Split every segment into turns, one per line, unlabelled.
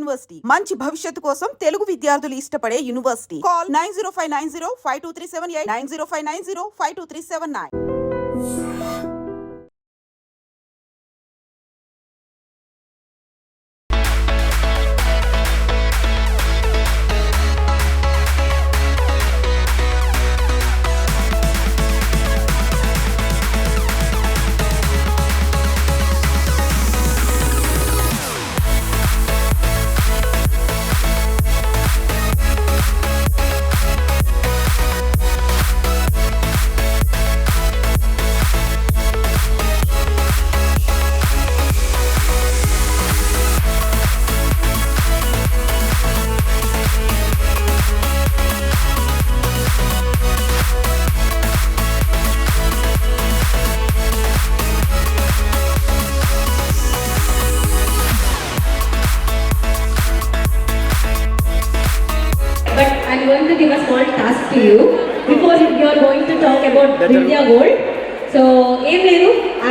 University మంచి భవిష్యత్తు కోసం తెలుగు విద్యార్థులు ఇష్టపడే university. Call 9059052378 9059052379.
But I'm going to give a small task to you before you are going to talk about India Gold. So,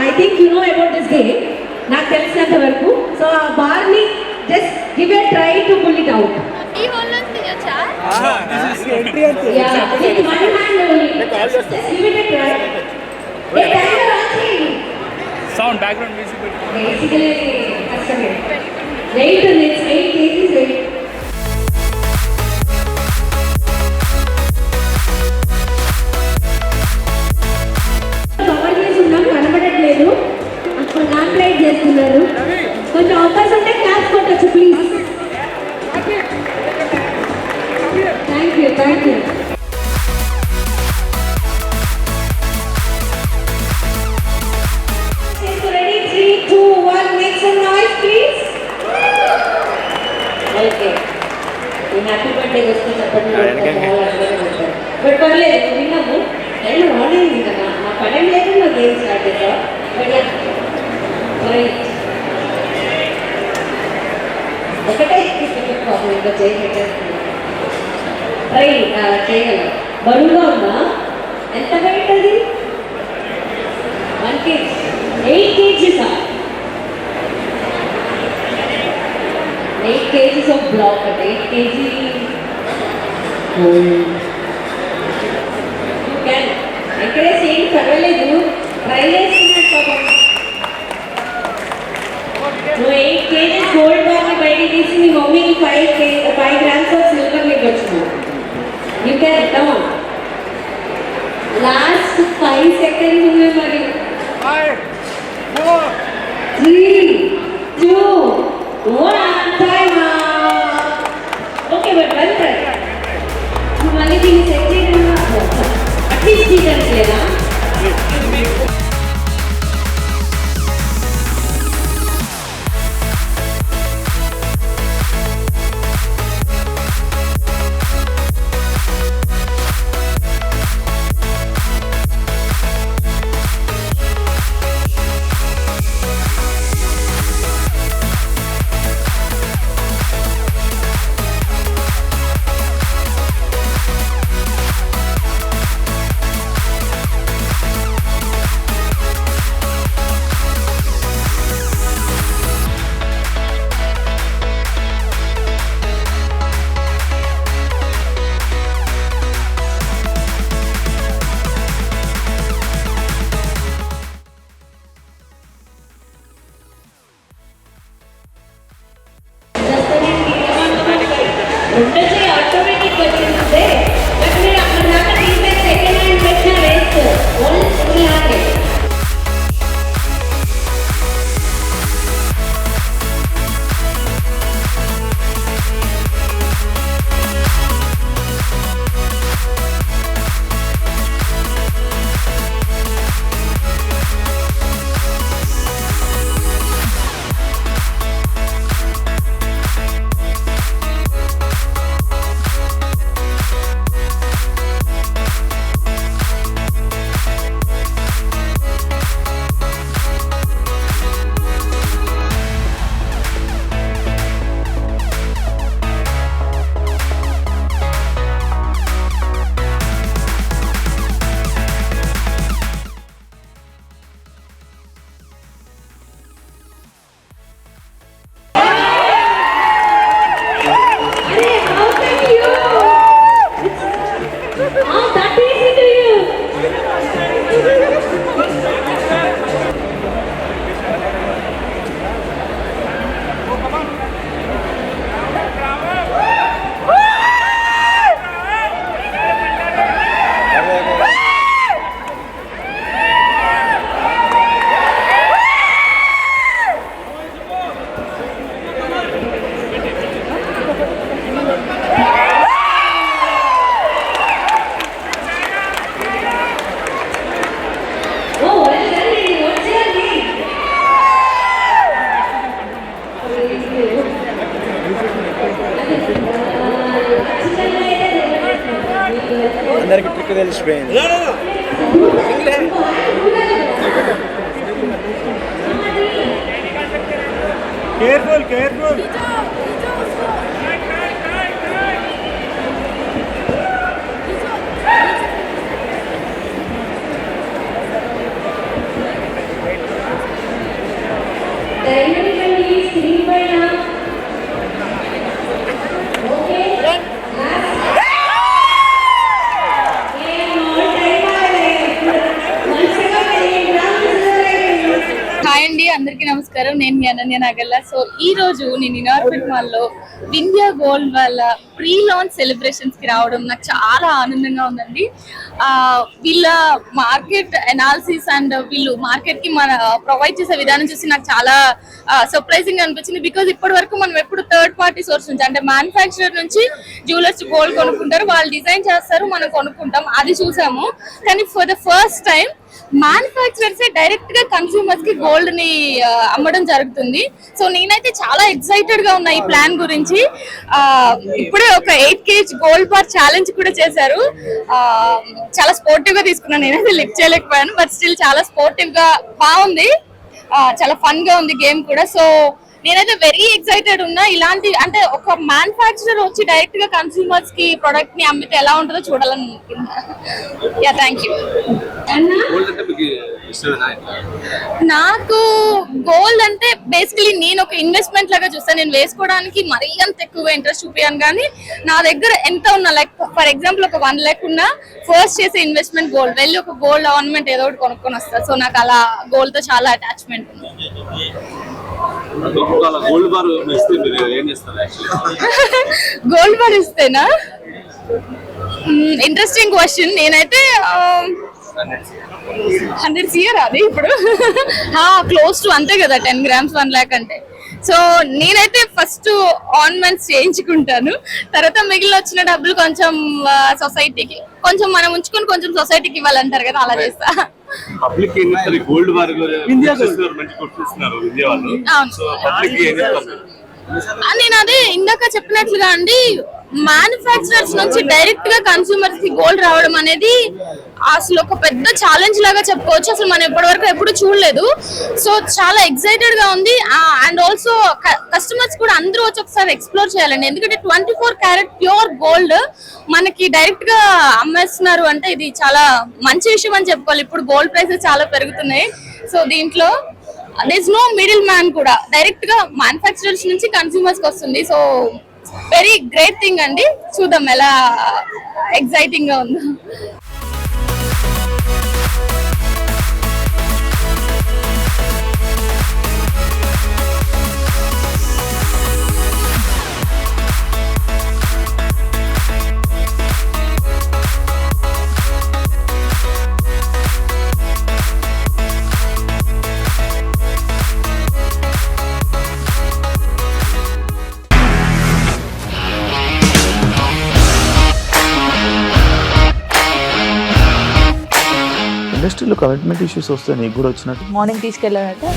I think you know about this game. Not తెలిసినంత వరకు. So, ఆ bar ని just give a try to pull it out.
ఈ whole నుంచి వచ్చా?
Yeah, with one hand only. Just give it a try. Hey, timer on చేయండి.
Sound background music.
Basically, కష్టమే. Weight ఉంది, 8 kgs weight. కనబడట్లేదు అప్పుడు కాంప్లైంట్ చేస్తున్నారు. కొంచెం అవకాశం ఉంటే క్లాస్ కొట్టచ్చు please. Thank you. Ready 3, 2, 1 make some noise please. Okay ఈ హ్యాపీ బర్త్డే వస్తే చెప్పండి. బట్ పర్లేదు విన్నాము. నేను ఆన్లైన్ కదా నా పని లేదు, నా గేమ్ స్టార్ట్ చేసా. ఒకటే పాపం ఇంకా ట్రై చేయగలం. బరువుగా ఉందా? ఎంత వెయిట్ అది? 1 kg. 8 kgs. 8 kgs of block. 8 kg. Encourage చేయండి, పర్వాలేదు. ట్రై చేస్తున్నాడు పాపం. నువ్వు 8 kgs గోల్డ్ బార్ని బయటికి తీసి మీ మమ్మీకి 5 grams ఆఫ్ సిల్వర్ మీకు వచ్చినావు. You can down. Last 5 seconds ఉంది మరి.
5, 4,
3, 2, 1 time. Okay but well try. మళ్ళీ దీన్ని సెట్ చేయడం అట్లీస్ట్ లేదా?
అందరికి ట్రిక్ తెలిసిపోయింది. Careful careful.
దయచేసి స్క్రీన్ పైన ఓకే
హాయ్ అండి, అందరికీ నమస్కారం. నేను మీ అనన్య నాగల్ల. సో ఈ రోజు నేను ఇనార్బిట్ మాల్ లో వింధ్యా గోల్డ్ వాళ్ళ ప్రీ లాంచ్ సెలబ్రేషన్స్ కి రావడం నాకు చాలా ఆనందంగా ఉందండి. వీళ్ళ మార్కెట్ అనాలిసిస్ అండ్ వీళ్ళు మార్కెట్ కి మన ప్రొవైడ్ చేసే విధానం చూసి నాకు చాలా సర్ప్రైజింగ్ అనిపించింది. బికాజ్ ఇప్పటి వరకు మనం ఎప్పుడు థర్డ్ పార్టీ సోర్స్ నుంచి అంటే మ్యానుఫ్యాక్చరర్ నుంచి జ్యువెలర్స్ గోల్డ్ కొనుక్కుంటారు, వాళ్ళు డిజైన్ చేస్తారు, మనం కొనుక్కుంటాం, అది చూసాము. కానీ for the first time manufacturers direct గా కన్స్యూమర్స్ కి గోల్డ్ ని అమ్మడం జరుగుతుంది. సో నేనైతే చాలా ఎక్సైటెడ్ గా ఉన్నా ఈ ప్లాన్ గురించి. ఇప్పుడే ఒక 8 kg గోల్డ్ బార్ ఛాలెంజ్ కూడా చేశారు. చాలా స్పోర్టివ్ గా తీసుకున్నాను, నేనైతే లిఫ్ట్ చేయలేకపోయాను, బట్ స్టిల్ చాలా స్పోర్టివ్ గా బాగుంది, చాలా ఫన్ గా ఉంది గేమ్ కూడా. సో నేనైతే వెరీ ఎక్సైటెడ్ ఉన్నా. ఇలాంటి అంటే ఒక మ్యానుఫ్యాక్చరర్ వచ్చి డైరెక్ట్ గా కన్స్యూమర్స్ కి ప్రొడక్ట్ ని అమ్మితే ఎలా ఉంటుందో చూడాలని అనుకుంటున్నా. Yeah, thank you. నాకు గోల్డ్ అంటే బేసికలీ నేను ఒక ఇన్వెస్ట్మెంట్ లాగా చూస్తాను. నేను వేసుకోవడానికి మరీ అంత ఎక్కువ ఇంట్రెస్ట్ చూపించాను, కానీ నా దగ్గర ఎంత ఉన్నా, లైక్ ఫర్ ఎగ్జాంపుల్ ఒక 1 lakh ఉన్నా ఫస్ట్ చేసే ఇన్వెస్ట్మెంట్ గోల్డ్, వెళ్ళి ఒక గోల్డ్ ఆర్నమెంట్ ఏదో ఒకటి కొనుక్కొని వస్తాను. సో నాకు అలా గోల్డ్ తో చాలా అటాచ్మెంట్ ఉంది.
గోల్డ్ బార్ ఇస్తే మీరు ఏం చేస్తారు?
గోల్డ్ బార్ ఇస్తేనా? Interesting question. నేనైతే 100 CR అది ఇప్పుడు క్లోజ్ టు అంతే కదా, 10 grams 1 lakh అంటే. సో నేనైతే ఫస్ట్ ఆర్నమెంట్స్ చేయించుకుంటాను, తర్వాత మిగిలిన వచ్చిన డబ్బులు కొంచెం సొసైటీకి, కొంచెం మనం ఉంచుకొని కొంచెం సొసైటీకి ఇవ్వాలంటారు కదా, అలా చేస్తా.
పబ్లిక్ ఏం చేస్తారు? గోల్డ్ బార్ మంచి కొట్టిస్తున్నారు విద్య వాళ్ళు. సో పబ్లిక్ ఏం చేస్తారు?
నేను అదే ఇందాక చెప్పినట్లుగా అండి, మ్యానుఫ్యాక్చరర్స్ నుంచి డైరెక్ట్ గా కన్స్యూమర్స్ కి గోల్డ్ రావడం అనేది అసలు ఒక పెద్ద ఛాలెంజ్ లాగా చెప్పుకోవచ్చు. అసలు మనం ఇప్పటి వరకు ఎప్పుడు చూడలేదు. సో చాలా ఎక్సైటెడ్ గా ఉంది. అండ్ ఆల్సో కస్టమర్స్ కూడా అందరూ వచ్చి ఒకసారి ఎక్స్ప్లోర్ చేయాలండి, ఎందుకంటే 24 karat ప్యూర్ గోల్డ్ మనకి డైరెక్ట్ గా అమ్మేస్తున్నారు అంటే ఇది చాలా మంచి విషయం అని చెప్పుకోవాలి. ఇప్పుడు గోల్డ్ ప్రైసెస్ చాలా పెరుగుతున్నాయి. సో దీంట్లో there is no middle man, కూడా డైరెక్ట్ గా మ్యానుఫ్యాక్చరర్స్ నుంచి కన్స్యూమర్స్ కి వస్తుంది. సో వెరీ గ్రేట్ థింగ్ అండి. చూద్దాం ఎలా ఎక్సైటింగ్ గా ఉందో.
ఇండస్ట్రీలో కమిట్మెంట్ ఇష్యూస్ వస్తే నీకు కూడా వచ్చినట్టు?
మార్నింగ్ తీసుకెళ్ళాలంటే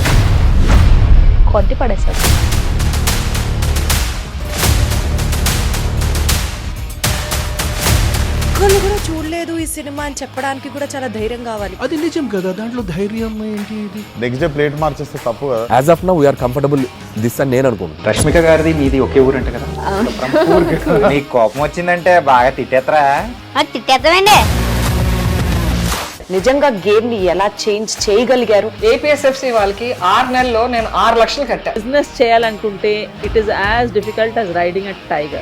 కొట్టి పడేస్తారు.
ఒక్కళ్ళు కూడా చూడలేదు ఈ సినిమా అని చెప్పడానికి కూడా చాలా ధైర్యం కావాలి.
అది నిజం కదా, దాంట్లో ధైర్యం ఏంటి? ఇది
నెక్స్ట్ డే ప్లేట్ మార్చేస్తే తప్పు కదా.
As of now we are comfortable this అని నేను అనుకుంటున్నాను.
రష్మిక గారిది మీది ఒకే ఊరు అంట కదా? నీకు కోపం వచ్చిందంటే బాగా తిట్టేత్తరా?
తిట్టేద్దామండి.
నిజంగా గేమ్ ని ఎలా చేంజ్ చేయగలిగారు?
ఏపీఎస్ఎఫ్సి వాళ్ళకి 6 నెలల్లో నేను 6 లక్షలు కట్టా.
బిజినెస్ చేయాలనుకుంటే it is as difficult as riding a tiger.